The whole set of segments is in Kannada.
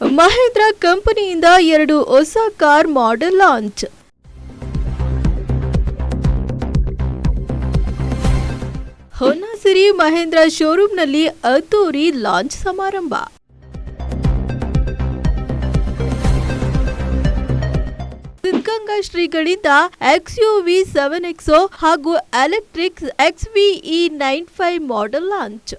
ಮಹೇಂದ್ರ ಕಂಪನಿಯಿಂದ 2 ಹೊಸ ಕಾರ್ ಮಾಡೆಲ್ ಲಾಂಚ್. ಹೊನ್ನಸಿರಿ ಮಹೇಂದ್ರ ಶೋರೂಮ್ನಲ್ಲಿ ಅದ್ದೂರಿ ಲಾಂಚ್ ಸಮಾರಂಭ. ಸಿದ್ಧಗಂಗಾ ಶ್ರೀಗಳಿಂದ XUV 7XO ಹಾಗೂ ಎಲೆಕ್ಟ್ರಿಕ್ XVE 95 ಮಾಡೆಲ್ ಲಾಂಚ್.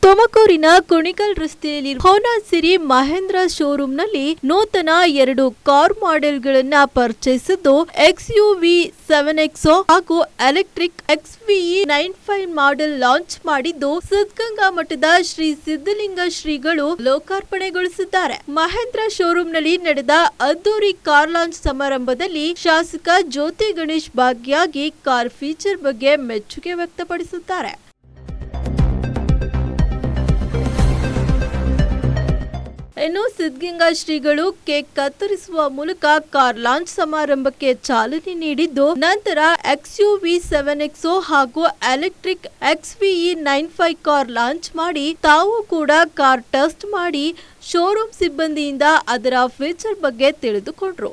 ತುಮಕೂರಿನ ಕುಣಿಗಲ್ ರಸ್ತೆಯಲ್ಲಿ ಹೊನ್ನಸಿರಿ ಮಹೇಂದ್ರ ಶೋರೂಮ್ನಲ್ಲಿ ನೂತನ 2 ಕಾರ್ ಮಾಡೆಲ್ಗಳನ್ನ ಪರಿಚಯಿಸಿದ್ದು XUV 7XO ಹಾಗೂ ಎಲೆಕ್ಟ್ರಿಕ್ XVE 95 ಮಾಡೆಲ್ ಲಾಂಚ್ ಮಾಡಿದ್ದು ಸಿದ್ಧಗಂಗಾ ಮಠದ ಶ್ರೀ ಸಿದ್ಧಲಿಂಗ ಶ್ರೀಗಳು ಲೋಕಾರ್ಪಣೆಗೊಳಿಸಿದ್ದಾರೆ. ಮಹೇಂದ್ರ ಶೋರೂಮ್ನಲ್ಲಿ ನಡೆದ ಅದ್ದೂರಿ ಕಾರ್ ಲಾಂಚ್ ಸಮಾರಂಭದಲ್ಲಿ ಶಾಸಕ ಜ್ಯೋತಿ ಗಣೇಶ್ ಭಾಗಿಯಾಗಿ ಕಾರ್ ಫೀಚರ್ ಬಗ್ಗೆ ಮೆಚ್ಚುಗೆ ವ್ಯಕ್ತಪಡಿಸಿದ್ದಾರೆ. ಇನ್ನು ಸಿದ್ಧಗಂಗಾ ಶ್ರೀಗಳು ಕೇಕ್ ಕತ್ತರಿಸುವ ಮೂಲಕ ಕಾರ್ ಲಾಂಚ್ ಸಮಾರಂಭಕ್ಕೆ ಚಾಲನೆ ನೀಡಿದ್ದು ನಂತರ XUV 7XO ಹಾಗೂ ಎಲೆಕ್ಟ್ರಿಕ್ XVE 95 ಕಾರ್ ಲಾಂಚ್ ಮಾಡಿ ತಾವು ಕೂಡ ಕಾರ್ ಟೆಸ್ಟ್ ಮಾಡಿ ಶೋರೂಮ್ ಸಿಬ್ಬಂದಿಯಿಂದ ಅದರ ಫೀಚರ್ ಬಗ್ಗೆ ತಿಳಿದುಕೊಂಡ್ರು.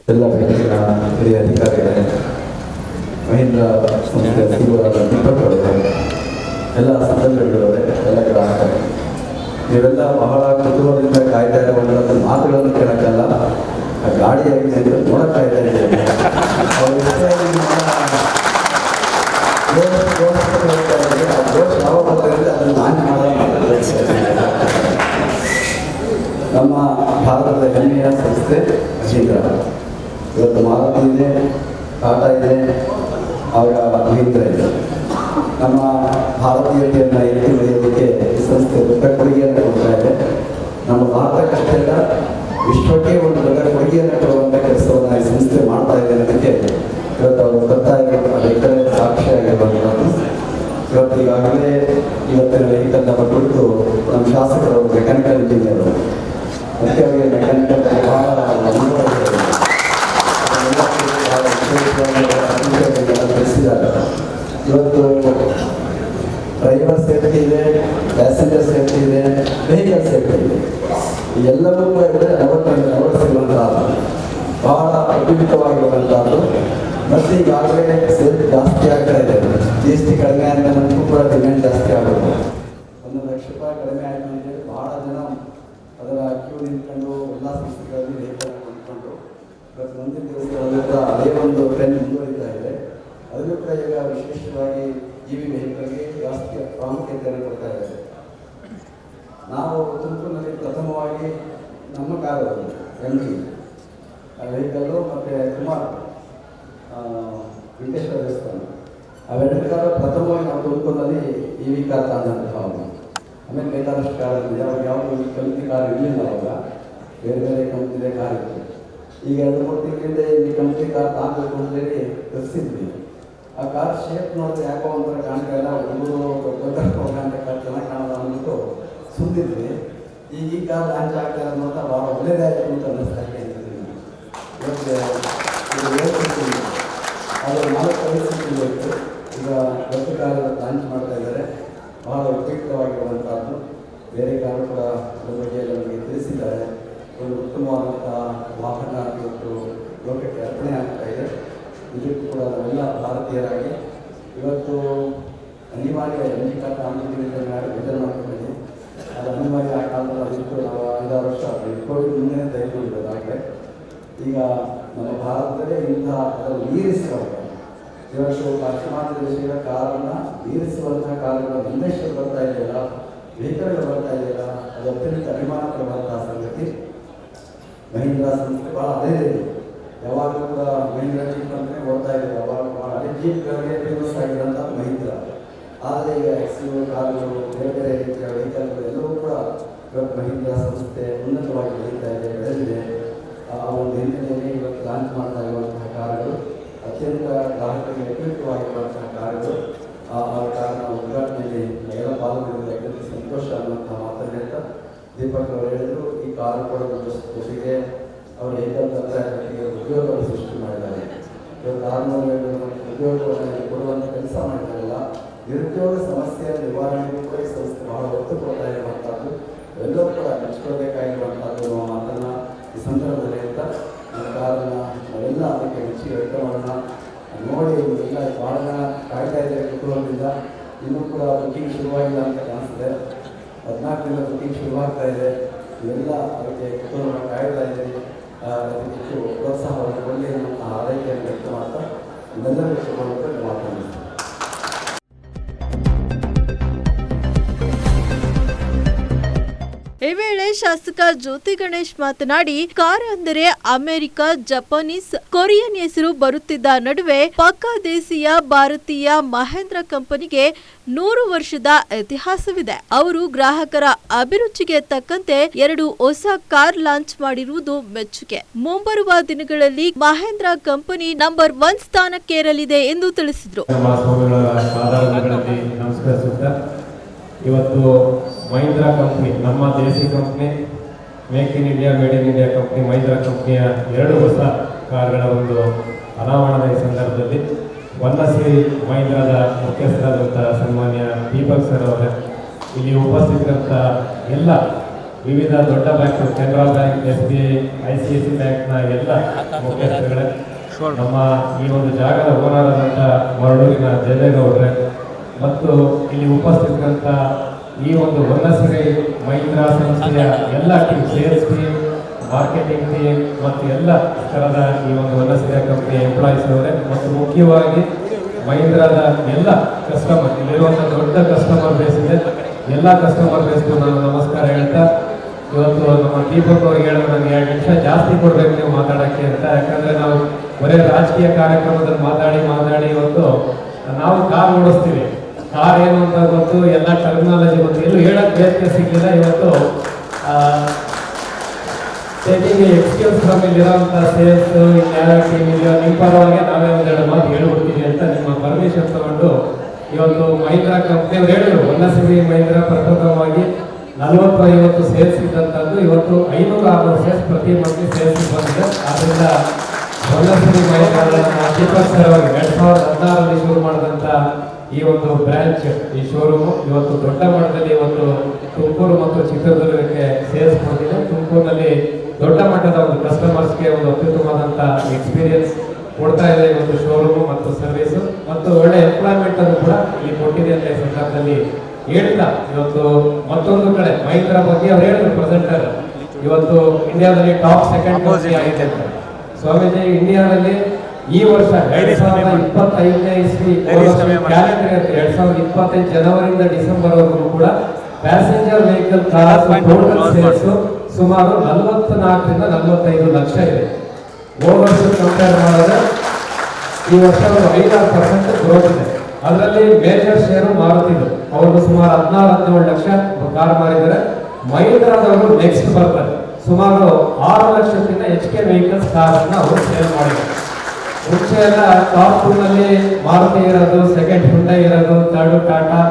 ನೀವೆಲ್ಲ ಬಹಳ ಕುತೂಹಲದಿಂದ ಕಾಯ್ತಾ ಇರುವಂಥ ಮಾತುಗಳನ್ನು ಕೇಳೋಕ್ಕಲ್ಲ, ಗಾಡಿಯಾಗಿದೆ ಅಂತ ನೋಡೋಕ್ಕಾಗ್ತಾ ಇದೆ. ಯಾವ ಬರ್ತಾಯಿದೆ ಅದನ್ನು ಲಾಂಚ್ ನಮ್ಮ ಭಾರತದ ಹೆಮ್ಮೆಯ ಸಂಸ್ಥೆ ಮಹೀಂದ್ರ. ಇವತ್ತು ಮಾರುತಿ ಇದೆ, ಟಾಟಾ ಇದೆ, ಆಗ ಮಹೀಂದ್ರ ಇದೆ. ನಮ್ಮ ಭಾರತೀಯತೆಯನ್ನು ಎತ್ತಿ ನಡೆಯೋದಕ್ಕೆ ಈ ಸಂಸ್ಥೆ ದೊಡ್ಡ ಕೊಡುಗೆಯನ್ನು ಕೊಡ್ತಾ ಇದೆ. ನಮ್ಮ ಭಾರತಕ್ಕಷ್ಟೇ ಅಲ್ಲ, ವಿಶ್ವಕ್ಕೆ ಒಂದು ದೊಡ್ಡ ಕೊಡುಗೆಯನ್ನು ಕೊಡುವಂಥ ಕೆಲಸವನ್ನು ಈ ಸಂಸ್ಥೆ ಮಾಡ್ತಾ ಇದೆ ಅನ್ನೋದಕ್ಕೆ ಇವತ್ತು ಅವರು ಗೊತ್ತಾಗಿರೋ ಸಾಕ್ಷಿಯಾಗಿರುವಂಥದ್ದು. ಇವತ್ತು ಈಗಾಗಲೇ ಇವತ್ತಿನ ವೆಹಿಕಲ್ ನಮ್ಮ ಕುರಿತು ನಮ್ಮ ಶಾಸಕರು ಮೆಕ್ಯಾನಿಕಲ್ ಇಂಜಿನಿಯರು, ಅದಕ್ಕೆ ಅವರಿಗೆ ಮೆಕ್ಯಾನಿಕಲ್ ತಿಳಿಸಿದ್ದಾರೆ. ಇವತ್ತು ಡ್ರೈವರ್ ಸೇಫ್ಟಿ ಇದೆ, ಪ್ಯಾಸೆಂಜರ್ ಸೇಫ್ಟಿ ಇದೆ, ವೆಹಿಕಲ್ ಸೇಫ್ಟಿ ಇದೆ. ಎಲ್ಲವೂ ಕೂಡ ಇದ್ದರೆ ಅಳವಡಿಸಿರುವಂಥದ್ದು ಬಹಳ ಅದ್ಭುತವಾಗಿರುವಂಥದ್ದು. ಮತ್ತು ಈಗಾಗಲೇ ಸೇಫ್ಟಿ ಜಾಸ್ತಿ ಆಗ್ತಾ ಇದೆ. GST ಕಡಿಮೆ ಆದ ನಮಗೂ ಕೂಡ ಡಿಮ್ಯಾಂಡ್ ಜಾಸ್ತಿ ಆಗುತ್ತೆ. 1 ಲಕ್ಷ ರೂಪಾಯಿ ಕಡಿಮೆ ಆಯಿತು ಅಂತೇಳಿ ಭಾಳ ಜನ ಅದರ ಕ್ಯೂ ನಿಂತ್ಕೊಂಡು ಎಲ್ಲ ಸಂಸ್ಥೆಗಳಲ್ಲಿ ವೆಹಿಕಲ್ ಕೊಂಡ್ಕೊಂಡು ಇವತ್ತು ಮುಂದಿನ ದಿವಸಗಳಲ್ಲಿ ಕೂಡ ಅದೇ ಒಂದು ಟ್ರೆಂಡ್ ಮುಂದುವರಿತಾ ಇದೆ. ಅದನ್ನು ಕೂಡ ಈಗ ವಿಶೇಷವಾಗಿ EV ವೆಹಿಕಲ್ಗೆ ಜಾಸ್ತಿ ಪ್ರಾಮುಖ್ಯತೆಯನ್ನು ಕೊಡ್ತಾ ಇದ್ದಾರೆ. ನಾವು ತುಮಕೂರಿನಲ್ಲಿ ಪ್ರಥಮವಾಗಿ ನಮ್ಮ ಕಾರು MG ವೆಹಿಕಲ್ಲು ಮತ್ತು ಕುಮಾರ್ ವೆಂಕಟೇಶ್ವರ ದೇವಸ್ಥಾನ ಅವೆರಡು ಕಾರು ಪ್ರಥಮವಾಗಿ ನಾವು ತುಮಕೂರಿನಲ್ಲಿ EV ಕಾರ್ ತಂದಂಥವು. ಆಮೇಲೆ ಬೇಕಾದಷ್ಟು ಕಾರಲ್ಲಿ ಯಾವುದು ಈ ಕಂಪ್ನಿ ಕಾರ್ ಇರಲಿಲ್ಲ. ಅವಾಗ ಬೇರೆ ಬೇರೆ ಕಂಪ್ನಿದೇ ಕಾರ್ ಇತ್ತು. ಈಗ 2-3 ತಿಂಗಳಿಂದ ಈ ಕಂಪ್ನಿ ಕಾರ್ ತಗಬೇಕು ಅಂತೇಳಿ ತರಿಸಿದ್ವಿ. ಆ ಕಾರ್ ಶೇಪ್ ನೋಡಿದ್ರೆ ಯಾಕೋ ಒಂಥರ ಕಾಣ್ತಾ ಇಲ್ಲ, ಹುಡುಗರು ದೊಡ್ಡ ಹೋಗಂತ ಕಾರ್ ಚೆನ್ನಾಗಿ ಕಾಣೋದು ಅಂದ್ಬಿಟ್ಟು ಸುಂದಿದ್ವಿ. ಈ ಕಾರ್ ಲಾಂಚ್ ಆಗ್ತಾ ಇರೋದು ನೋಡ್ತಾ ಭಾಳ ಒಳ್ಳೇದಾಯಿತು ಅಂತ ಅನ್ನಿಸ್ತಾ ಇದ್ದೀನಿ. ಇವತ್ತು ಹೇಳ್ತಿದ್ದೀನಿ ಅದು 4-5 ತಿಂಗಳು ಇತ್ತು. ಈಗ ದೊಡ್ಡ ಕಾರ್ ಲಾಂಚ್ ಮಾಡ್ತಾ ಇದ್ದಾರೆ. ಭಾಳ ಉಪಯುಕ್ತವಾಗಿರುವಂಥದ್ದು. ಬೇರೆ ಕಾರು ಕೂಡ ಅದ್ರ ಬಗ್ಗೆ ನಮಗೆ ತಿಳಿಸಿದ್ದಾರೆ. ಒಂದು ಉತ್ತಮವಾದಂಥ ವಾಹನ ಇವತ್ತು ಲೋಕಕ್ಕೆ ಅರ್ಪಣೆ ಆಗ್ತಾ ಇದೆ. ಇದಕ್ಕೂ ಕೂಡ ನಾವೆಲ್ಲ ಭಾರತೀಯರಾಗಿ ಇವತ್ತು ಅನಿವಾರ್ಯ MG ಕಾರ್ ವಿತರಣೆ ಮಾಡ್ಕೊಂಡಿದ್ದೀವಿ. ಅದು ಅನಿವಾರ್ಯ ಆ ಕಾಲದಲ್ಲಿ ಅದಕ್ಕೂ ನಾವು 5-6 ವರ್ಷ ಕೋವಿಡ್ ಮುಂದೆ ತೆಗೆದುಕೊಂಡಿರೋದಾಗಲೇ ಈಗ ನಮ್ಮ ಭಾರತದಲ್ಲೇ ಇಂತಹ ಅದನ್ನು ಮೀರಿಸುವಾಗ ಇವತ್ತು ಪಾಶ್ಚಿಮಾತ್ಯ ದೇಶಗಳ ಕಾರನ್ನು ಮೀರಿಸುವಂಥ ಕಾರುಗಳು ಇನ್ನೆಷ್ಟು ಬರ್ತಾ ಇದೆಯಲ್ಲ, ವೆಹಿಕಲ್ಗಳು ಬರ್ತಾ ಇದೆಯಲ್ಲ, ಅದು ಅತ್ಯಂತ ಅಭಿಮಾನ ಪಡುವಂತಹ ಸಂಗತಿ. ಮಹೀಂದ್ರ ಸಂಸ್ಥೆ ಭಾಳ ಅದೇ ಇದೆ. ಯಾವಾಗಲೂ ಕೂಡ ಮಹೀಂದ್ರ ಜೀಪ್ ಅಂತಲೇ ಓಡ್ತಾ ಇದೆ. ಯಾವಾಗ ಭಾಳ ಅದೇ ಜೀಪ್ಗಳಿಗೆ ಫೇಮಸ್ ಆಗಿರೋಂಥ ಮಹೀಂದ್ರ. ಆದರೆ ಈಗ XUV ಕಾರುಗಳು, ಬೇರೆ ಬೇರೆ ರೀತಿಯ ವೆಹಿಕಲ್ಗಳು ಎಲ್ಲವೂ ಕೂಡ ಇವತ್ತು ಮಹೀಂದ್ರ ಸಂಸ್ಥೆ ಉನ್ನತವಾಗಿ ಬೆಳೀತಾ ಇದೆ, ಬೆಳೆದಿದೆ. ಆ ಒಂದು ಹಿನ್ನೆಲೆಯಲ್ಲಿ ಇವತ್ತು ಲಾಂಚ್ ಮಾಡ್ತಾ ಇರುವಂತಹ ಕಾರುಗಳು ಅತ್ಯಂತ ಗ್ರಾಹಕರಿಗೆ ಉಪಯುಕ್ತವಾಗಿರುವಂತಹ ಕಾರುಗಳು. ಆ ಕಾರಣ ಉದ್ಘಾಟನೆಯಲ್ಲಿ ಎಲ್ಲ ಪಾಲ್ಗೊಂಡಿರುವ ಅತ್ಯಂತ ಸಂತೋಷ ಅನ್ನುವಂತಹ ಮಾತನ್ನು ಹೇಳ್ತಾ ದೀಪಕ್ ಅವರು ಹೇಳಿದರು, ಈ ಕಾರು ಕೂಡ ಜೊತೆಗೆ ಅವರು ವೆಹಿಕಲ್ ತಂತ್ರಜ್ಞರಿಗೆ ಉದ್ಯೋಗವನ್ನು ಸೃಷ್ಟಿ ಮಾಡಿದ್ದಾರೆ. ಇವತ್ತು 600 ಉದ್ಯೋಗವನ್ನು ಕೊಡುವಂಥ ಕೆಲಸ ಮಾಡಿದಾರಲ್ಲ, ನಿರುದ್ಯೋಗ ಸಮಸ್ಯೆಯ ನಿವಾರಣೆಗೂ ಕೂಡ ಈ ಸಂಸ್ಥೆ ಇಲ್ಲ ಅಂತ ಕಾಣಿಸ್ತದೆ. 14ರಿಂದ ಬುಕಿಂಗ್ ಶುರುವಾಗ್ತಾ ಇದೆ. ಇವೆಲ್ಲ ಅದಕ್ಕೆ ಕುತೂಹಲ ಕಾಯ್ತಾ ಇದ್ದೀರಿ. ಹೆಚ್ಚು ಪ್ರೋತ್ಸಾಹವನ್ನು ಕೊಡಲಿ ನಮ್ಮ ಆರೈಕೆಯನ್ನು ವ್ಯಕ್ತ ಮಾಡ್ತಾ ಇದೆಲ್ಲರಿಗೂ ಮಾತಾಡ್ತೀನಿ. ಈ ವೇಳೆ ಶಾಸಕ ಜ್ಯೋತಿ ಗಣೇಶ್ ಮಾತನಾಡಿ, ಕಾರ್ ಅಂದರೆ ಅಮೆರಿಕ, ಜಪಾನೀಸ್, ಕೊರಿಯನ್ ಹೆಸರು ಬರುತ್ತಿದ್ದ ನಡುವೆ ಪಕ್ಕಾ ದೇಶೀಯ ಭಾರತೀಯ ಮಹೇಂದ್ರ ಕಂಪನಿಗೆ 100 ವರ್ಷದ ಇತಿಹಾಸವಿದೆ. ಅವರು ಗ್ರಾಹಕರ ಅಭಿರುಚಿಗೆ ತಕ್ಕಂತೆ 2 ಹೊಸ ಕಾರ್ ಲಾಂಚ್ ಮಾಡಿರುವುದು ಮೆಚ್ಚುಗೆ. ಮುಂಬರುವ ದಿನಗಳಲ್ಲಿ ಮಹೇಂದ್ರ ಕಂಪನಿ ನಂಬರ್ 1 ಸ್ಥಾನಕ್ಕೇರಲಿದೆ ಎಂದು ತಿಳಿಸಿದರು. ಇವತ್ತು ಮಹೀಂದ್ರಾ ಕಂಪ್ನಿ, ನಮ್ಮ ದೇಸಿ company, make in India, made in India company, Mahindra ಕಂಪ್ನಿಯ 2 ಹೊಸ ಕಾರ್ಗಳ ಒಂದು ಅನಾವರಣದ ಈ ಸಂದರ್ಭದಲ್ಲಿ ವನ್ನಶ್ರೀ ಮಹೀಂದ್ರಾದ ಮುಖ್ಯಸ್ಥರಾದಂಥ ಸನ್ಮಾನ್ಯ ದೀಪಕ್ ಸರ್ ಅವರೇ, ಇಲ್ಲಿ ಉಪಸ್ಥಿತರಂಥ ಎಲ್ಲ ವಿವಿಧ ದೊಡ್ಡ bank, Canara bank, SBI, ICICI ಬ್ಯಾಂಕ್ನ ಎಲ್ಲ ಮುಖ್ಯಸ್ಥರುಗಳೇ, ನಮ್ಮ ಈ ಒಂದು ಜಾಗದ ಓನರ್ ಆದಂಥ ಮರಳೂರಿನ ಜಯಗೌಡ್ರೆ ಮತ್ತು ಇಲ್ಲಿ ಉಪಸ್ಥಿತರಂಥ ಈ ಒಂದು ವನ್ನಶ್ರೀ ಮಹೀಂದ್ರಾ ಸಂಸ್ಥೆಯ ಎಲ್ಲ team, sales team, marketing team ಮತ್ತು ಎಲ್ಲ ಥರದ ಈ ಒಂದು ವನ್ನಶ್ರೀ ಕಂಪನಿಯ ಎಂಪ್ಲಾಯೀಸ್ ಅವರೇ ಮತ್ತು ಮುಖ್ಯವಾಗಿ ಮಹೀಂದ್ರಾದ ಎಲ್ಲ ಕಸ್ಟಮರ್, ಇಲ್ಲಿರುವಂಥ ದೊಡ್ಡ ಕಸ್ಟಮರ್ ಬೇಸ್ ಇದೆ, ಎಲ್ಲ ಕಸ್ಟಮರ್ ಬೇಸ್ಗೂ ನಾನು ನಮಸ್ಕಾರ ಹೇಳ್ತಾ, ಇವತ್ತು ನಮ್ಮ ದೀಪಕ್ ಅವ್ರಿಗೆ ಹೇಳಿದ್ರೆ ನನಗೆ 2 ನಿಮಿಷ ಜಾಸ್ತಿ ಕೊಡಬೇಕು ನೀವು ಮಾತಾಡೋಕ್ಕೆ ಅಂತ. ಯಾಕಂದರೆ ನಾವು ಬರೀ ರಾಜಕೀಯ ಕಾರ್ಯಕ್ರಮದಲ್ಲಿ ಮಾತಾಡಿ ಇವತ್ತು ನಾವು ಕಾರ್ ಓಡಿಸ್ತೀವಿ, ಕಾರ್ ಏನು ಅಂತ ಗೊತ್ತು, ಎಲ್ಲ ಟರ್ಮಿನಾಲಜಿ ಗೊತ್ತು, ಎಲ್ಲೂ ಹೇಳಕ್ಕೆ ಬೇಸಿಗೆ ಸಿಗಲಿಲ್ಲ. ಇವತ್ತು ಟೇಕಿಂಗ್ ಎಕ್ಸ್ಕ್ಯೂಸ್ ಫ್ರಮ್ ಇಲ್ಲಿರೋಂಥ ಸೇಲ್ಸ್ ಯಾವ ಟೀಮ್ ಇದೆಯೋ ನಿಮ್ಮ ಪರವಾಗಿ ನಾವೇ 1-2 ಮಾತು ಹೇಳ್ಬಿಡ್ತೀವಿ ಅಂತ ನಿಮ್ಮ ಪರ್ಮಿಷನ್ ತಗೊಂಡು ಇವತ್ತು ಮಹೀಂದ್ರಾ ಕಂಪ್ನಿಯವ್ರು ಹೇಳಿದ್ರು, ವನ್ನಶ್ರೀ ಮಹೀಂದ್ರಾ ಪ್ರಪ್ರಥಮವಾಗಿ 40-50 ಸೇಲ್ಸ್ ಇದ್ದಂಥದ್ದು ಇವತ್ತು 500-600 ಸೇಲ್ಸ್ ಪ್ರತಿ ಮಂತ್ಲಿ ಸೇಲ್ಸ್ ಬಂದಿದೆ. ಆದ್ದರಿಂದ ವನ್ನಶ್ರೀ ಮಹೀಂದ್ರಾ ದೀಪಕ್ ಸರ್ ಅವರು 2016ರಲ್ಲಿ ಶುರು ಮಾಡಿದಂಥ ಈ ಒಂದು ಬ್ರಾಂಚ್, ಈ ಶೋರೂಮು ಇವತ್ತು ದೊಡ್ಡ ಮಟ್ಟದಲ್ಲಿ ಇವತ್ತು ತುಮಕೂರು ಮತ್ತು ಚಿತ್ರದುರ್ಗಕ್ಕೆ ಸೇಲ್ಸ್ ಬಂದಿದೆ. ತುಮಕೂರಿನಲ್ಲಿ ದೊಡ್ಡ ಮಟ್ಟದ ಒಂದು ಕಸ್ಟಮರ್ಸ್ಗೆ ಒಂದು ಅತ್ಯುತ್ತಮವಾದಂಥ ಎಕ್ಸ್ಪೀರಿಯನ್ಸ್ ಕೊಡ್ತಾ ಇದೆ ಇವತ್ತು ಶೋರೂಮು ಮತ್ತು ಸರ್ವಿಸು, ಮತ್ತು ಒಳ್ಳೆ ಎಂಪ್ಲಾಯ್ಮೆಂಟ್ ಅನ್ನು ಕೂಡ ಇಲ್ಲಿ ಕೊಟ್ಟಿದೆ ಅಂತ ಈ ಸಂದರ್ಭದಲ್ಲಿ ಹೇಳ್ತಾ, ಇವತ್ತು ಮತ್ತೊಂದು ಕಡೆ ಮಹೀಂದ್ರಾ ಬಗ್ಗೆ ಅವ್ರು ಹೇಳಿದ್ರು ಪ್ರೆಸೆಂಟರ್, ಇವತ್ತು ಇಂಡಿಯಾದಲ್ಲಿ ಟಾಪ್ 2nd ಕಂಪನಿ ಆಗಿದೆ ಅಂತ. ಸ್ವಾಮೀಜಿ, ಇಂಡಿಯಾದಲ್ಲಿ ಈ ವರ್ಷ 2025ನೇ ಇಸ್ವಿ ಕ್ಯಾಲೆಂಡರ್ 2025 ಜನವರಿಯಿಂದ ಡಿಸೆಂಬರ್ ವರೆಗೂ ಕೂಡ passenger vehicle car total sales ಸುಮಾರು 44ರಿಂದ 45 ಲಕ್ಷ ಇದೆ. ಹೋದ ವರ್ಷ ಕಂಪೇರ್ ಮಾಡಿದ್ರೆ ಈ ವರ್ಷ 5-6% ಗ್ರೋತ್ ಇದೆ. ಅದರಲ್ಲಿ ಮೇಜರ್ ಶೇರು ಮಾರುತಿದ್ರು, ಅವರು ಸುಮಾರು 16-17 ಲಕ್ಷ ಕಾರ್ ಮಾರಿದ್ದಾರೆ. ಮಹೀಂದ್ರಾದವರು ನೆಕ್ಸ್ಟ್ ಬರ್ತಾರೆ, ಸುಮಾರು 6 ಲಕ್ಷಕ್ಕಿಂತ ಹೆಚ್ಚಿಗೆ ವೆಹಿಕಲ್ಸ್ ಕಾರ್ನ ಅವರು ಸೇಲ್ ಮಾಡಿದ್ದಾರೆ. ಮುಂಚೆ ಎಲ್ಲ ಟಾಪ್ 2ನಲ್ಲಿ ಮಾರುತಿ ಇರೋದು, ಸೆಕೆಂಡ್ ಹುಂಡೈ ಇರೋದು, ಥರ್ಡ್ ಟಾಟಾ,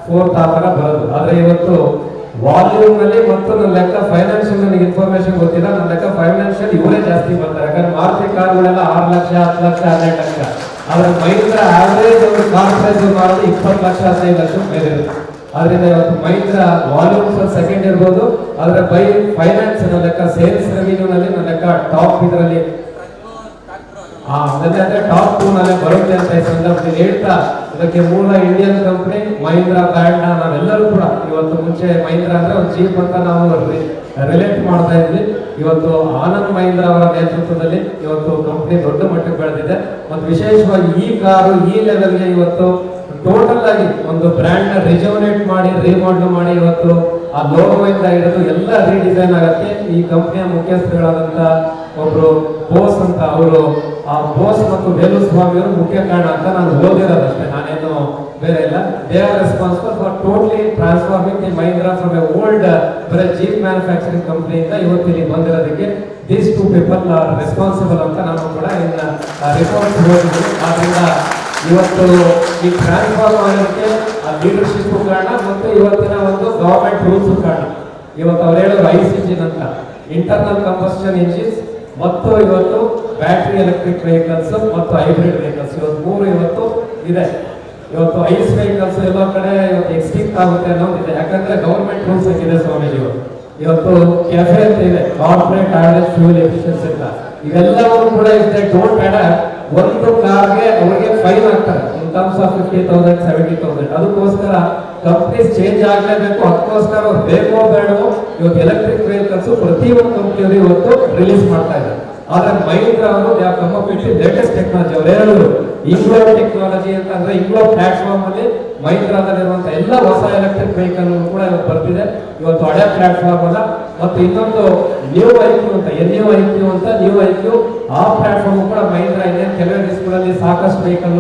ಫೋರ್ತ್ ಆ ಥರ ಬರೋದು. ಆದರೆ ಇವತ್ತು ವಾಲ್ಯೂಮ್ನಲ್ಲಿ ಮತ್ತು ನನ್ನ ಲೆಕ್ಕ ಫೈನಾನ್ಷಿಯಲ್ ನನಗೆ ಇನ್ಫಾರ್ಮೇಶನ್ ಗೊತ್ತಿಲ್ಲ, ನನ್ನ ಲೆಕ್ಕ ಫೈನಾನ್ಷಿಯಲ್ ಇವರೇ ಜಾಸ್ತಿ ಬರ್ತಾರೆ. ಯಾಕಂದ್ರೆ ಮಾರುತಿ ಕಾರ್ಗಳೆಲ್ಲ 6 ಲಕ್ಷ, 10 ಲಕ್ಷ, 12 ಲಕ್ಷ. ಆದರೆ ಮಹೀಂದ್ರಾ ಆವರೇಜ್ ಒಂದು ಕಾರ್ ಪ್ರೈಸ್ ಮಾಡೋದು 20 ಲಕ್ಷ, 15 ಲಕ್ಷ ಮೇಲೆ ಇರುತ್ತೆ. ಆದ್ರಿಂದ ಇವತ್ತು ಮಹೀಂದ್ರಾ ವಾಲ್ಯೂಮ್ಸ್ ಸೆಕೆಂಡ್ ಇರ್ಬೋದು, ಆದರೆ ಬೈ ಫೈನಾನ್ಸ್ ನನ್ನ ಲೆಕ್ಕ, ಸೇಲ್ಸ್ ರೆವಿನ್ಯೂನಲ್ಲಿ ನನ್ನ ಲೆಕ್ಕ ಟಾಪ್ ಇದರಲ್ಲಿ ಅಂದ್ರೆ ಟಾಪ್ 2ನಲ್ಲಿ ಬರುತ್ತೆ ಅಂತ ಈ ಸಂದರ್ಭದಲ್ಲಿ ಹೇಳ್ತಾ, ಇದಕ್ಕೆ ಮೂಲ ಇಂಡಿಯನ್ ಕಂಪನಿ ಮಹೀಂದ್ರಾ ಬ್ರ್ಯಾಂಡ್ ನಾವೆಲ್ಲರೂ ಕೂಡ ಇವತ್ತು, ಮುಂಚೆ ಮಹೀಂದ್ರಾ ಅಂದ್ರೆ ಒಂದು ಜೀಪ್ ಅಂತ ನಾವು ರಿಲೇಟ್ ಮಾಡ್ತಾ ಇದ್ವಿ. ಇವತ್ತು ಆನಂದ್ ಮಹೀಂದ್ರಾ ಅವರ ನೇತೃತ್ವದಲ್ಲಿ ಇವತ್ತು ಕಂಪನಿ ದೊಡ್ಡ ಮಟ್ಟಕ್ಕೆ ಬೆಳೆದಿದೆ. ಮತ್ತು ವಿಶೇಷವಾಗಿ ಈ ಕಾರು ಈ ಲೆವೆಲ್ಗೆ ಇವತ್ತು ಟೋಟಲ್ ಆಗಿ ಒಂದು ಬ್ರ್ಯಾಂಡ್ ರಿಜುವನೇಟ್ ಮಾಡಿ, ರಿಮಾಡೆಲ್ ಮಾಡಿ, ಇವತ್ತು ಆ ಲೋಗೋಯಿಂದ ಹಿಡಿದು ಎಲ್ಲ ರೀಡಿಸೈನ್ ಆಗುತ್ತೆ. ಈ ಕಂಪನಿಯ ಮುಖ್ಯಸ್ಥರುಗಳಾದಂಥ ಒಬ್ರು ಬೋಸ್ ಅಂತ, ಅವರು ಆ ಬೋಸ್ ಮತ್ತು ವೇಲುಸ್ವಾಮಿ ಅವರು ಮುಖ್ಯ ಕಾರಣ ಅಂತ ನಾನು ಓದಿರೋದಷ್ಟೇ, ನಾನೇನು ಬೇರೆ ಇಲ್ಲ. They are responsible for totally transforming the Mahindra from A old ಬರೀ ಜೀಪ್ ಮ್ಯಾನುಫ್ಯಾಕ್ಚರಿಂಗ್ ಕಂಪನಿಯಿಂದ ಇವತ್ತು ಇಲ್ಲಿ ಬಂದಿರೋದಕ್ಕೆ ದೀಸ್ 2 ಪೀಪಲ್ ಆರ್ ರೆಸ್ಪಾನ್ಸಿಬಲ್ ಅಂತ ನಾನು ಕೂಡ ಇನ್ನು ರಿಪೋರ್ಟ್ ಓದಿದ್ದೀನಿ. ಆದ್ರಿಂದ ಇವತ್ತು ಈ ಟ್ರಾನ್ಸ್ಫಾರ್ಮ್ ಮಾಡೋದಕ್ಕೆ ಆ ಲೀಡರ್ಶಿಪ್ ಕಾರಣ ಮತ್ತು ಇವತ್ತಿನ ಒಂದು ಗವರ್ಮೆಂಟ್ ರೂಲ್ಸ್ ಕಾರಣ. ಇವತ್ತು ಅವ್ರು ಹೇಳೋರು ಐಸ್ ಇಂಜಿನ್ ಅಂತ, ಇಂಟರ್ನಲ್ ಕಂಬಸ್ಟನ್ ಇಂಜಿನ್ಸ್, ಮತ್ತು ಇವತ್ತು ಬ್ಯಾಟರಿ ಎಲೆಕ್ಟ್ರಿಕ್ ವೆಹಿಕಲ್ಸ್ ಮತ್ತು ಹೈಬ್ರಿಡ್ ವೆಹಿಕಲ್ಸ್, ಇವತ್ತು 3 ಇವತ್ತು ಇದೆ. ಇವತ್ತು ಐಸ್ ವೆಹಿಕಲ್ಸ್ ಎಲ್ಲ ಕಡೆ ಇವತ್ತು ಎಕ್ಸ್ಟಿಂಕ್ಟ್ ಆಗುತ್ತೆ ಅನ್ನೋದಿದೆ. ಯಾಕಂದ್ರೆ ಗವರ್ಮೆಂಟ್ ರೂಲ್ಸ್ ಆಗಿದೆ ಸ್ವಾಮೀಜಿ. ಇವತ್ತು ಕೆಫೆ ಅಂತ ಇದೆ, ಕಾರ್ಪೊರೇಟ್ ಆವರೇಜ್ ಫ್ಯೂಲ್ ಎಫಿಷಿಯನ್ಸಿ ಅಂತ, ಇವೆಲ್ಲವೂ ಕೂಡ ಇದೆ. ಡೋಂಟ್ ಅಡಾಪ್ಟ್ ಒಂದು ಕಾರ್ಗೆ ಅವರಿಗೆ ಫೈನ್ ಆಗ್ತಾರೆ ಇನ್ ಟರ್ಮ್ಸ್ ಆಫ್ 50,000 70,000. ಅದಕ್ಕೋಸ್ಕರ ಕಂಪ್ನೀಸ್ ಚೇಂಜ್ ಆಗಲೇಬೇಕು, ಅದಕ್ಕೋಸ್ಕರ ಅವ್ರು ಬೇಕೋ ಬೇಡವೋ ಇವತ್ತು ಎಲೆಕ್ಟ್ರಿಕ್ ವೆಹಿಕಲ್ಸ್ ಪ್ರತಿಯೊಂದು ಕಂಪ್ನಿಯವರು ಇವತ್ತು ರಿಲೀಸ್ ಮಾಡ್ತಾ ಇದ್ದಾರೆ. ಆದ್ರೆ ಮಹೀಂದ್ರ ಅವರು ಯಾವ ಕಂಪ್ಲೀಟ್ಲಿ ಲೇಟೆಸ್ಟ್ ಟೆಕ್ನಾಲಜಿ ಅವ್ರು ಹೇಳಿದ್ರು, ಇಂಗ್ಲೋ ಟೆಕ್ನಾಲಜಿ ಅಂತ ಅಂದ್ರೆ ಇಂಗ್ಲೋ ಪ್ಲಾಟ್ಫಾರ್ಮ್ ಅಲ್ಲಿ ಮಹೀಂದ್ರದಲ್ಲಿರುವಂತ ಎಲ್ಲ ಹೊಸ ಎಲೆಕ್ಟ್ರಿಕ್ ವೆಹಿಕಲ್ ಕೂಡ ಇವತ್ತು ಬರ್ತಿದೆ. ಇವತ್ತು ಹಳೆ ಪ್ಲಾಟ್ಫಾರ್ಮ್ ಅಲ್ಲ. ಮತ್ತು ಇನ್ನೊಂದು ನ್ಯೂ ಐಕ್ಯೂ ಅಂತ ನ್ಯೂ ಐಕ್ಯೂ ಆ ಪ್ಲಾಟ್ಫಾರ್ಮ್ ಕೂಡ ಮಹೀಂದ್ರ ಇದೆ. ಕೆಲವೇ ದಿವಸಗಳಲ್ಲಿ ಸಾಕಷ್ಟು ವೆಹಿಕಲ್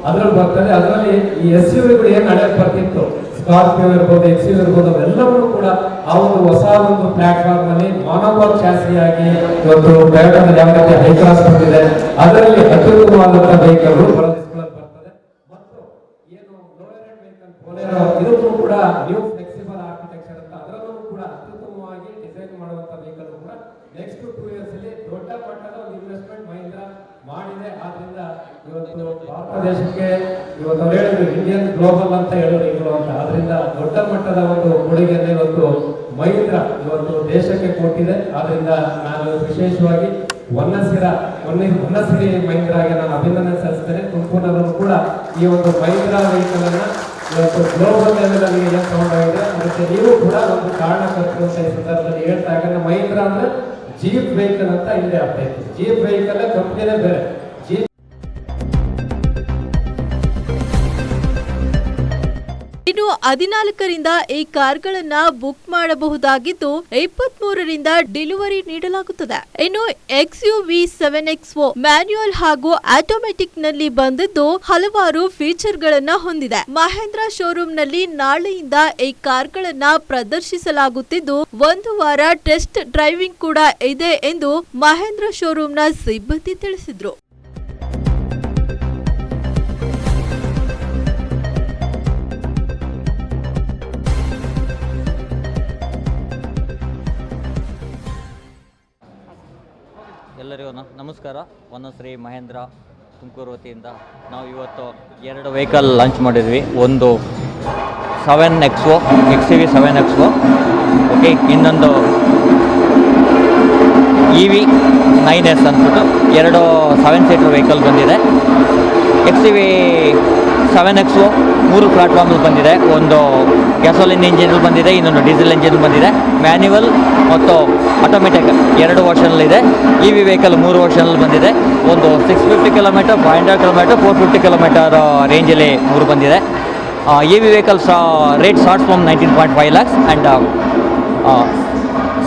ಅದ್ರಲ್ಲಿ ಬರ್ತದೆ. ಅದರಲ್ಲಿ ಈ SUV ಏನ್ ಹಳೆ ಬರ್ತಿತ್ತು, ಸ್ಕಾರ್ಪಿಯೋ ಇರ್ಬೋದು, XUV ಇರ್ಬೋದು, ಅವೆಲ್ಲವೂ ಕೂಡ ಆ ಒಂದು ಹೊಸ ಒಂದು ಪ್ಲಾಟ್ಫಾರ್ಮ್ ಅಲ್ಲಿ ಮಾನೋಕಾಲ್ ಚಾಸಿ ಆಗಿ ಇವತ್ತು ಟೊಯೋಟಾದಲ್ಲಿ ಯಾವ ರೀತಿ ಹೈಕ್ರಾಸ್ ಬಂದಿದೆ, ಅದರಲ್ಲಿ ಅತ್ಯುತ್ತಮವಾದಂತಹ ವೆಹಿಕಲ್ ಬರ್ತದೆ. ಮತ್ತು ಏನು ಲೋಯರ್ ಎಂಡ್ ವೆಹಿಕಲ್ ಬೊಲೆರೋ, ಇದಕ್ಕೂ ಕೂಡ ನ್ಯೂ ಫ್ಲೆಕ್ಸಿಬಲ್ ಆರ್ಕಿಟೆಕ್ಚರ್ ಅಂತ ಅದರಲ್ಲೂ ಕೂಡ ಅತ್ಯುತ್ತಮವಾಗಿ ಡಿಸೈನ್ ಮಾಡುವಂತ ವೆಹಿಕಲ್ ಕೂಡ ನೆಕ್ಸ್ಟ್ 2 years ಅಲ್ಲಿ ದೊಡ್ಡ ಮಟ್ಟದ ಒಂದು ಇನ್ವೆಸ್ಟ್ಮೆಂಟ್ ಮಹೀಂದ್ರ ಮಾಡಿದೆ. ಆದ್ರಿಂದ ಇವತ್ತು ಭಾರತ ದೇಶಕ್ಕೆ ಇವತ್ತು ಅವ್ರು ಹೇಳಿದ್ರು ಇಂಡಿಯನ್ ಗ್ಲೋಬಲ್ ಅಂತ ಹೇಳಿದ್ರು ಈಗಲೂ ಅಂತ. ಆದ್ರಿಂದ ದೊಡ್ಡ ಮಟ್ಟದ ಒಂದು ಕೊಡುಗೆಯನ್ನು ಇವತ್ತು ಮಹೀಂದ್ರ ಇವತ್ತು ದೇಶಕ್ಕೆ ಕೊಟ್ಟಿದೆ. ಆದ್ರಿಂದ ನಾನು ವಿಶೇಷವಾಗಿ ಹೊನ್ನಸಿರಿ ಮಹೀಂದ್ರಾಗೆ ನಾನು ಅಭಿನಂದನೆ ಸಲ್ಲಿಸ್ತೇನೆ. ತುಮಕೂರಿನವರು ಕೂಡ ಈ ಒಂದು ಮಹೀಂದ್ರ ವೆಹಿಕಲ್ ಅನ್ನ ಇವತ್ತು ಗ್ಲೋಬಲ್ ಲೆವೆಲ್ ಅಲ್ಲಿ ಏನ್ ತಗೊಂಡೋಗಿದೆ, ಅದಕ್ಕೆ ನೀವು ಕೂಡ ಒಂದು ಕಾರಣಕರ್ತರು ಅಂತ ಈ ಸಂದರ್ಭದಲ್ಲಿ ಹೇಳ್ತಾ ಇದ್ದಾರೆ. ಮಹೀಂದ್ರ ಅಂದ್ರೆ ಜೀಪ್ ವೆಹಿಕಲ್ ಅಂತ ಹಿಂದೆ ಅರ್ಥ ಇತ್ತು. ಜೀಪ್ ವೆಹಿಕಲ್ ಕಂಪ್ನಿನೇ ಬೇರೆ. ಇನ್ನು 14ರಿಂದ ಈ ಕಾರ್ಗಳನ್ನ ಬುಕ್ ಮಾಡಬಹುದಾಗಿದ್ದು 23ರಿಂದ ಡೆಲಿವರಿ ನೀಡಲಾಗುತ್ತದೆ. ಇನ್ನು XUV 7XO ಮ್ಯಾನ್ಯುಯಲ್ ಹಾಗೂ ಆಟೋಮ್ಯಾಟಿಕ್ ನಲ್ಲಿ ಬಂದಿದ್ದು ಹಲವಾರು ಫೀಚರ್ ಗಳನ್ನ ಹೊಂದಿದೆ. ಮಹೇಂದ್ರ ಶೋರೂಮ್ ನಲ್ಲಿ ನಾಳೆಯಿಂದ ಈ ಕಾರ್ಗಳನ್ನ ಪ್ರದರ್ಶಿಸಲಾಗುತ್ತಿದ್ದು 1 ವಾರ ಟೆಸ್ಟ್ ಡ್ರೈವಿಂಗ್ ಕೂಡ ಇದೆ ಎಂದು ಮಹೇಂದ್ರ ಶೋರೂಮ್ನ ಸಿಬ್ಬಂದಿ ತಿಳಿಸಿದ್ರು. ಎಲ್ಲರಿಗೂ ನಮಸ್ಕಾರ. ಹೊನ್ನಶ್ರೀ ಮಹೇಂದ್ರ ತುಮಕೂರು ವತಿಯಿಂದ ನಾವು ಇವತ್ತು 2 ವೆಹಿಕಲ್ ಲಾಂಚ್ ಮಾಡಿದ್ವಿ. ಒಂದು 7XO XUV 7XO, ಓಕೆ, ಇನ್ನೊಂದು EV 9S ಅಂದ್ಬಿಟ್ಟು 2 7 ಸೀಟರ್ ವೆಹಿಕಲ್ ಬಂದಿದೆ. XUV 7XO 3 ಪ್ಲಾಟ್ಫಾರ್ಮ್ ಬಂದಿದೆ. ಒಂದು ಗ್ಯಾಸೋಲಿನ್ ಇಂಜಿನ್ ಬಂದಿದೆ, ಇನ್ನೊಂದು ಡೀಸೆಲ್ ಇಂಜಿನ್ ಬಂದಿದೆ. ಮ್ಯಾನ್ಯುವಲ್ ಮತ್ತು ಆಟೋಮೆಟಿಕ್ 2 ವರ್ಷನಲ್ಲಿದೆ. EV ವೆಹಿಕಲ್ 3 ವರ್ಷನಲ್ಲಿ ಬಂದಿದೆ. ಒಂದು 650 ಕಿಲೋಮೀಟರ್, 500 ಕಿಲೋಮೀಟರ್, 450 ಕಿಲೋಮೀಟರ್ ರೇಂಜಲ್ಲಿ 3 ಬಂದಿದೆ. EV vehicles rate start from 19.5 lakhs and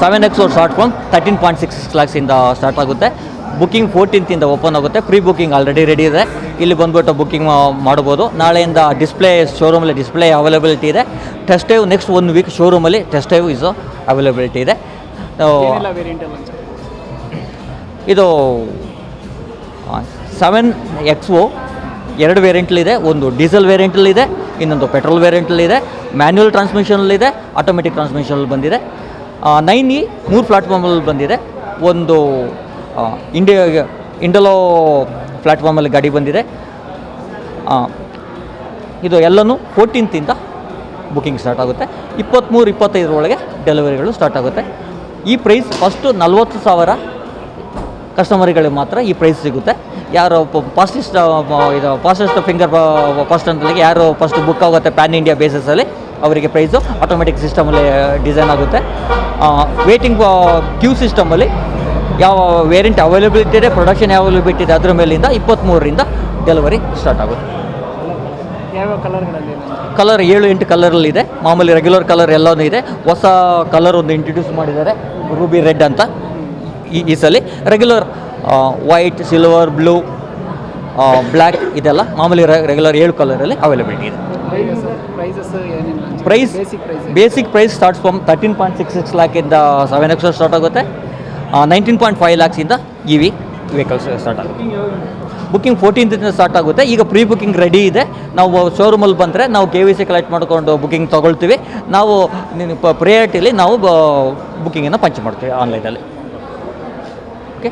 7XO start from 13.6 lakhs ಇಂದ ಸ್ಟಾರ್ಟ್ ಆಗುತ್ತೆ. ಬುಕ್ಕಿಂಗ್ 14th ಓಪನ್ ಆಗುತ್ತೆ. ಪ್ರೀ ಬುಕ್ಕಿಂಗ್ ಆಲ್ರೆಡಿ ರೆಡಿ ಇದೆ. ಇಲ್ಲಿ ಬಂದುಬಿಟ್ಟು ಬುಕ್ಕಿಂಗ್ ಮಾಡ್ಬೋದು. ನಾಳೆಯಿಂದ ಡಿಸ್ಪ್ಲೇ ಶೋರೂಮಲ್ಲಿ ಡಿಸ್ಪ್ಲೇ ಅವೈಲಬಿಲಿಟಿ ಇದೆ. ಟೆಸ್ಟ್ ಡ್ರೈವ್ ನೆಕ್ಸ್ಟ್ 1 ವೀಕ್ ಶೋರೂಮಲ್ಲಿ ಟೆಸ್ಟ್ ಡ್ರೈವ್ ಇಸ್ ಅವೈಲಬಿಲಿಟಿ ಇದೆ. ಇದು 7XO 2 ವೇರಿಯಂಟಲ್ಲಿದೆ. ಒಂದು ಡೀಸೆಲ್ ವೇರಿಯಂಟಲ್ಲಿದೆ, ಇನ್ನೊಂದು ಪೆಟ್ರೋಲ್ ವೇರಿಯಂಟಲ್ಲಿದೆ. ಮ್ಯಾನ್ಯುವಲ್ ಟ್ರಾನ್ಸ್ಮಿಷನಲ್ಲಿದೆ, ಆಟೋಮೆಟಿಕ್ ಟ್ರಾನ್ಸ್ಮಿಷನಲ್ಲಿ ಬಂದಿದೆ. 9E 3 ಪ್ಲಾಟ್ಫಾರ್ಮಲ್ಲಿ ಬಂದಿದೆ. ಒಂದು ಇಂಡಲೋ ಪ್ಲಾಟ್ಫಾರ್ಮಲ್ಲಿ ಗಾಡಿ ಬಂದಿದೆ. ಇದು ಎಲ್ಲನೂ 14th ಬುಕ್ಕಿಂಗ್ ಸ್ಟಾರ್ಟ್ ಆಗುತ್ತೆ. 23-25 ಒಳಗೆ ಡೆಲಿವರಿಗಳು ಸ್ಟಾರ್ಟ್ ಆಗುತ್ತೆ. ಈ ಪ್ರೈಸ್ ಫಸ್ಟು 40,000 ಕಸ್ಟಮರ್ಗಳಿಗೆ ಮಾತ್ರ ಈ ಪ್ರೈಸ್ ಸಿಗುತ್ತೆ. ಯಾರು ಫಾಸ್ಟೆಸ್ಟ್ ಫಿಂಗರ್ ಫಸ್ಟ್ ಅಂತಲಿಗೆ ಯಾರು ಫಸ್ಟ್ ಬುಕ್ ಆಗುತ್ತೆ ಪ್ಯಾನ್ ಇಂಡಿಯಾ ಬೇಸಿಸಲ್ಲಿ ಅವರಿಗೆ ಪ್ರೈಸು ಆಟೋಮೆಟಿಕ್ ಸಿಸ್ಟಮಲ್ಲಿ ಡಿಸೈನ್ ಆಗುತ್ತೆ. ವೇಟಿಂಗ್ ಕ್ಯೂ ಸಿಸ್ಟಮಲ್ಲಿ ಯಾವ ವೇರಿಯಂಟ್ ಅವೈಲಬಿಲಿಟಿ ಇದೆ, ಪ್ರೊಡಕ್ಷನ್ ಅವೈಲಬಿಲಿಟಿ ಇದೆ, ಅದರ ಮೇಲಿಂದ 23ರಿಂದ ಡೆಲಿವರಿ ಸ್ಟಾರ್ಟ್ ಆಗುತ್ತೆ. ಕಲರ್ 7-8 ಕಲರಲ್ಲಿದೆ. ಮಾಮೂಲಿ ರೆಗ್ಯುಲರ್ ಕಲರ್ ಎಲ್ಲನೂ ಇದೆ. ಹೊಸ ಕಲರ್ ಒಂದು ಇಂಟ್ರೊಡ್ಯೂಸ್ ಮಾಡಿದ್ದಾರೆ, ರೂಬಿ ರೆಡ್ ಅಂತ. ಈ ಸಲ regular white, silver, blue, black ಇದೆಲ್ಲ ಮಾಮೂಲಿ ರೆಗ್ಯುಲರ್ 7 ಕಲರಲ್ಲಿ ಅವೈಲಬಿಲಿಟಿ ಇದೆ. Basic price starts from 13.66 lakh ಇಂದ 7XO ಸ್ಟಾರ್ಟ್ ಆಗುತ್ತೆ. 19.5 lakhs ಇಂದ EV ವೆಹಿಕಲ್ಸ್ ಸ್ಟಾರ್ಟ್ ಆಗುತ್ತೆ. ಬುಕ್ಕಿಂಗ್ 14th ಸ್ಟಾರ್ಟ್ ಆಗುತ್ತೆ. ಈಗ ಪ್ರೀ ಬುಕ್ಕಿಂಗ್ ರೆಡಿ ಇದೆ. ನಾವು ಶೋರೂಮಲ್ಲಿ ಬಂದರೆ ನಾವು KVC ಕಲೆಕ್ಟ್ ಮಾಡಿಕೊಂಡು ಬುಕ್ಕಿಂಗ್ ತೊಗೊಳ್ತೀವಿ. ನಾವು ಪ್ರಿಯಾರಿಟಿಲಿ ನಾವು ಬುಕ್ಕಿಂಗನ್ನು ಪಂಚ್ ಮಾಡ್ತೀವಿ ಆನ್ಲೈನಲ್ಲಿ. ಓಕೆ.